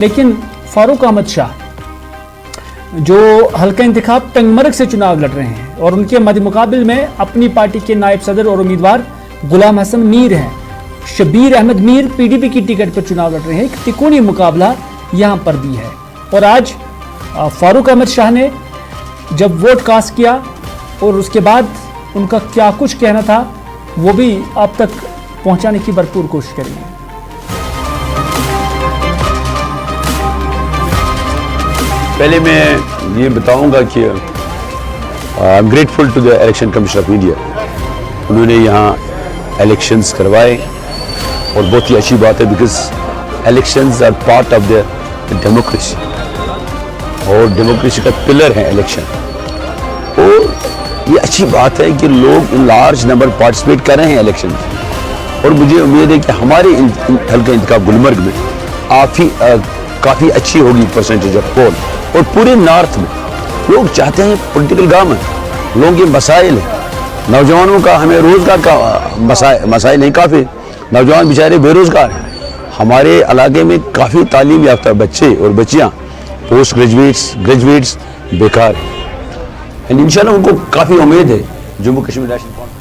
لیکن فاروق احمد شاہ جو حلقہ انتخاب ٹنگمرگ سے چناو لڑ رہے ہیں اور ان کے مد مقابل میں اپنی پارٹی کے نائب صدر اور امیدوار غلام حسن میر ہیں، شبیر احمد میر پی ڈی پی کی ٹکٹ پر چناو لڑ رہے ہیں۔ ایک تکونی مقابلہ یہاں پر بھی ہے اور آج فاروق احمد شاہ نے جب ووٹ کاسٹ کیا اور اس کے بعد ان کا کیا کچھ کہنا تھا وہ بھی آپ تک پہنچانے کی بھرپور کوشش کریں گے۔ پہلے میں یہ بتاؤں گا کہ grateful to the election commission of India, انہوں نے یہاں الیکشنز کروائے اور بہت ہی اچھی بات ہے because elections are part of the democracy اور ڈیموکریسی کا پلر ہے الیکشن، اور یہ اچھی بات ہے کہ لوگ ان لارج نمبر پارٹیسپیٹ کر رہے ہیں الیکشن میں، اور مجھے امید ہے کہ ہمارے حلقہ انتخاب گلمرگ میں کافی اچھی ہوگی پرسنٹیج آف پول، اور پورے نارتھ میں لوگ چاہتے ہیں پولیٹیکل گورنمنٹ، لوگوں کے مسائل ہیں، نوجوانوں کا ہمیں روزگار کا مسائل نہیں، کافی نوجوان بیچارے بے روزگار ہیں، ہمارے علاقے میں کافی تعلیم یافتہ بچے اور بچیاں پوسٹ گریجویٹس بیکار ہیں، انشاءاللہ ان کو کافی امید ہے جموں کشمیر نیشنل کانفرنس۔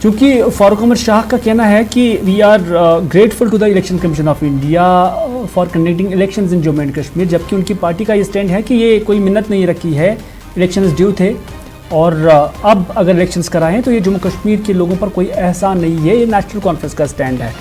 چونکہ فاروق احمد شاہ کا کہنا ہے کہ we are grateful to the election commission of India for conducting elections in Jammu and Kashmir, جبکہ ان کی پارٹی کا یہ سٹینڈ ہے کہ یہ کوئی منت نہیں رکھی ہے، الیکشنز ڈیو تھے اور اب اگر الیکشنز کرائیں تو یہ جموں کشمیر کے لوگوں پر کوئی احسان نہیں ہے، یہ نیشنل کانفرنس کا سٹینڈ ہے۔